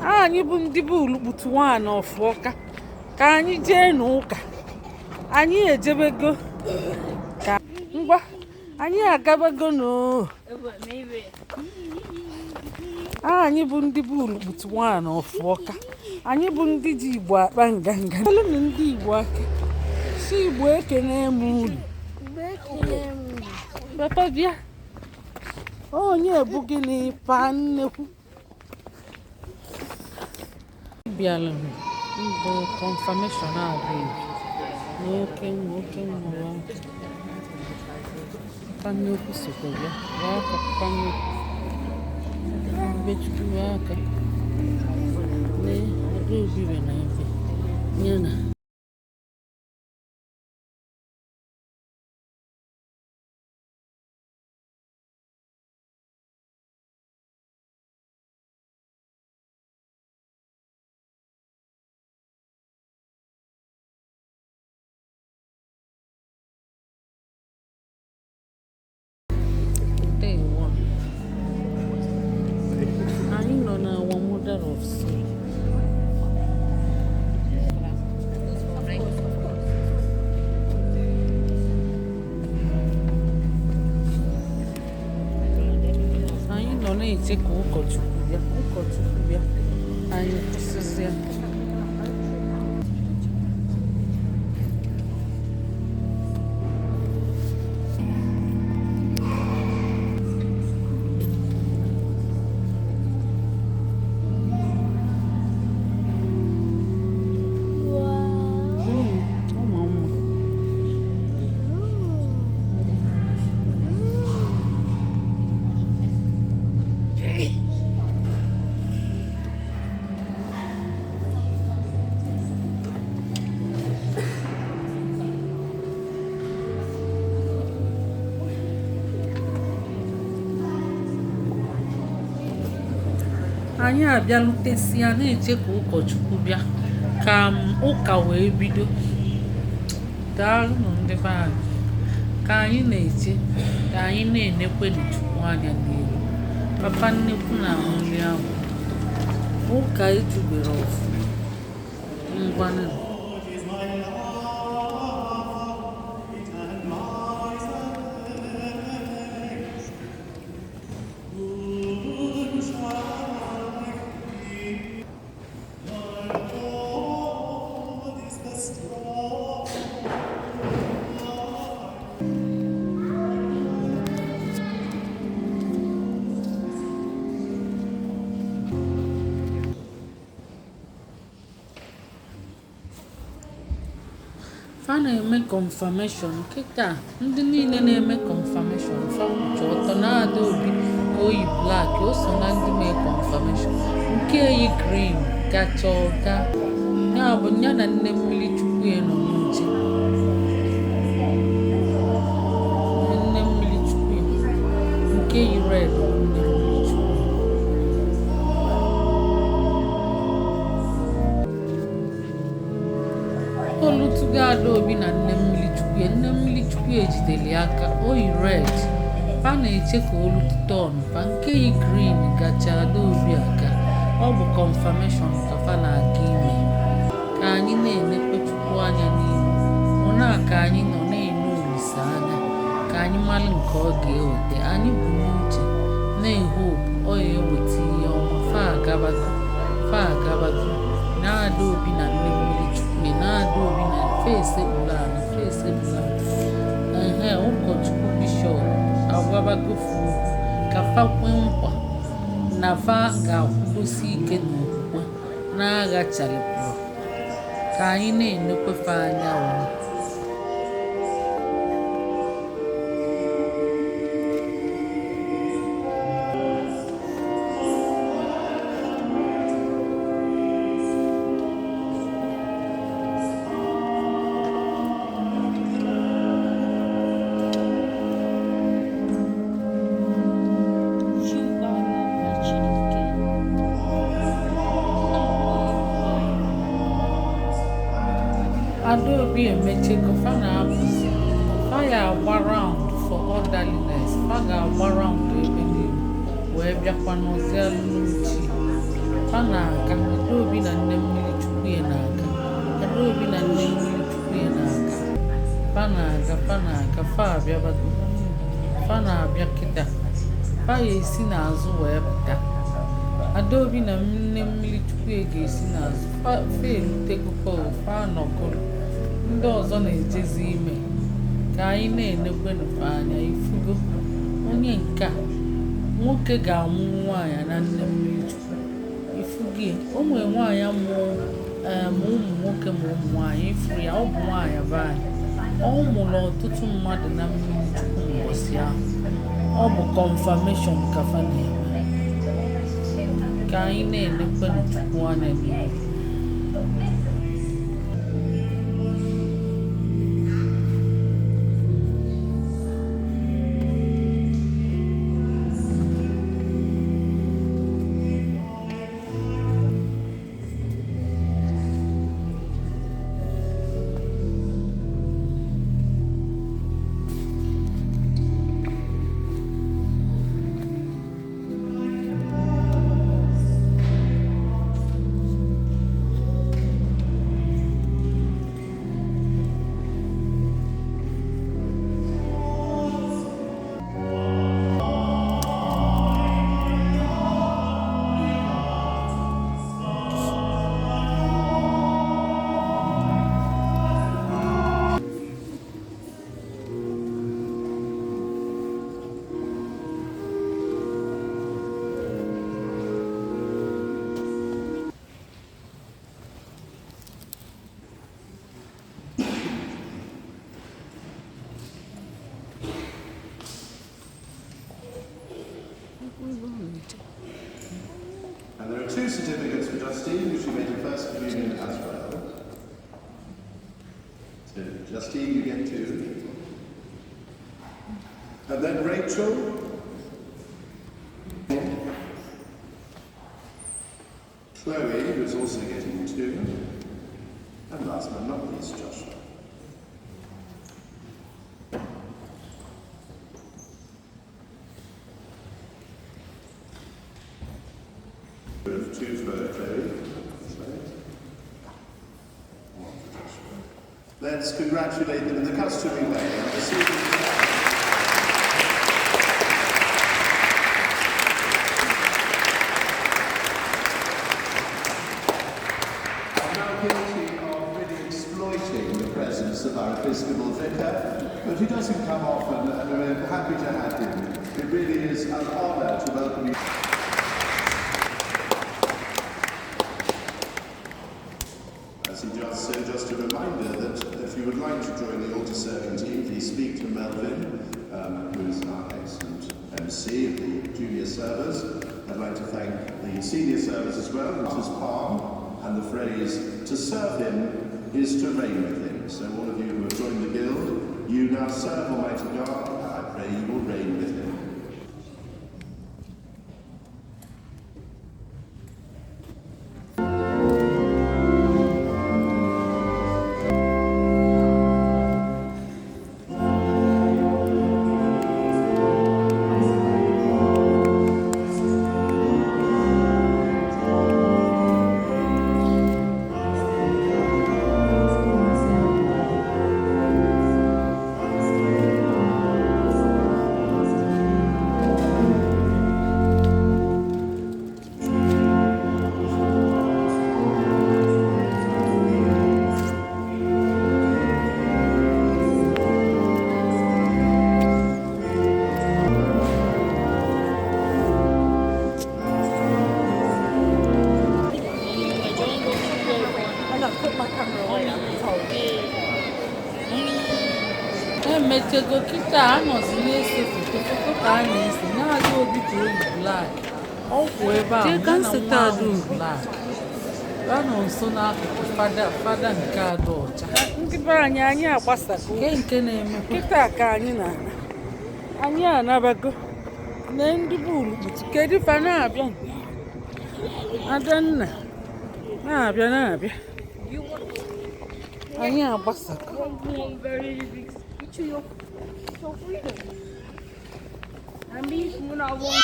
anyị bụ ndị bụ ulukputu nwaanyị ọfụọka ka anyị jee n'ụka anyị ejebego ka ngwa anyị agabago anyị bụ ndị bụ ulukputu nwaanyị ọfụọka anyị bụ ndị ji Igbo akpa nganga elụnụ ndị Igbo aka si Igbo ekene m unu papa bịa onye bụ gịnị pa nnekwu bịara mbụ confirmation ahụ nwoke nwụrụ nnekwu sokwa bịa aka mgbe chukwu aka lee Adaobi na ebe nye na anyị nọ na our mother of soul. Anyị nọ na-eche ka ụkọchukwu bịa anyị kwụsịzịa. Anyị abịalutesia na-eche ka ụkọchukwu bịa ka ụka wee bido. Daalụ ndị be anyị ka anyị na-eche ka anyị na-enekwe Chukwu anya n'ihu. Papa nnekwu na nri ahụ ụka ejubere ọfụ ngwanụ. Fa na-eme confirmation kịta ndị niile na-eme confirmation fa kwụcha ọtọ na Adaobi oyi black o so na ndị mee confirmation nke eyi green gacha ọga ya bụ ya na nne mmiri chukwu ya nọ n'uche nne mmiri chukwu ya nke yi red nne mmiri chukwu olutugo Adaobi na nne mmiri chukwu ejideli aka oyi red pa na-eche ka olutute ọnụpa nke yi green gacha Adaobi aka ọ bụ confirmation ka fa na-aga ime ka anyị na-enekwe Chukwu anya n'ihu ụna ka anyị nọ na-ene Olise anya ka anyị mara nke ọ ga-eweta anyị bụ n'uche na-ehope ọ ya eweta ihe ọma fa agabago na Adaobi na nne mmiri chukwu na Adaobi na fese bulana ụkọchukwu bishọp agwabagofu ka fa kwe nkwa na fa ga-akwụdosi ike n'okwukwe na-agha chalịpụrụ ka anyị na-enekwefe anya ụwa. Adaobi emechego fa na-apụzi fa ya agba round for orderliness fa ga-agba round ebe niile wee bịakwa n'ozielu n'uchi fa na-aga Adaobi na nne mmiri chukwu ya na-aga Adaobi na nne mmiri chukwu ya na-aga fa na-aga fa abịabago fa na-abịa kịta fa ya esi n'azụ wee pụta Adaobi na nne mmiri chukwu ya ga-esi n'azụ fa erutegokwa fa nọgoro ndị ọzọ na-ejezi ime ka anyị na-enekwenufe anya ifugo onye nke a nwoke ga-amụ nwaanyị na nne mmiri chukwu ifugi o nwere nwaanyị mụọ ma ụmụ nwoke ma ụmụ nwaanyị ifuru ya ọ bụ nwaanyị be anyị ọ mụrụ ọtụtụ mmadụ na mmiri chukwu mbọsị ahụ ọ bụ confirmation ka fa na-eme ka anyị na-enekwenụ chukwu anya n'ihu And there are 2 certificates for Justine, which you made in first communion as well. So, Justine, you get 2. And then Rachel. Chloe, who's also getting 2. And last but not least, Joshua. Two for Chloe. Let's congratulate them in the customary way. I'm now guilty of really exploiting the presence of our Episcopal vicar, but he doesn't come often, and we're happy to have him. It really is an honour to welcome you. So just a reminder that if you would like to join the altar serving team, please speak to Melvin, who is our excellent MC of the junior servers. I'd like to thank the senior servers as well, Mrs. Palm, and the phrase, to serve him is to reign with him. So all of you who have joined the guild, you now serve Almighty God, and I pray you will reign with him. emechego kịta anọzi na-ese foto ka a na-ese na-adị obi ka oyi blak ọkwụ ebe a na nwa ahụ blak a nọ nso n'akụkụ fada nke ada ọcha ndị be anyị agbasago nke na-emekwa kịta ka anyị anabago na ndị bụ urukputu kedu fa na-abịa adanna na-abịa anyị agbasago your freedom. And me when I want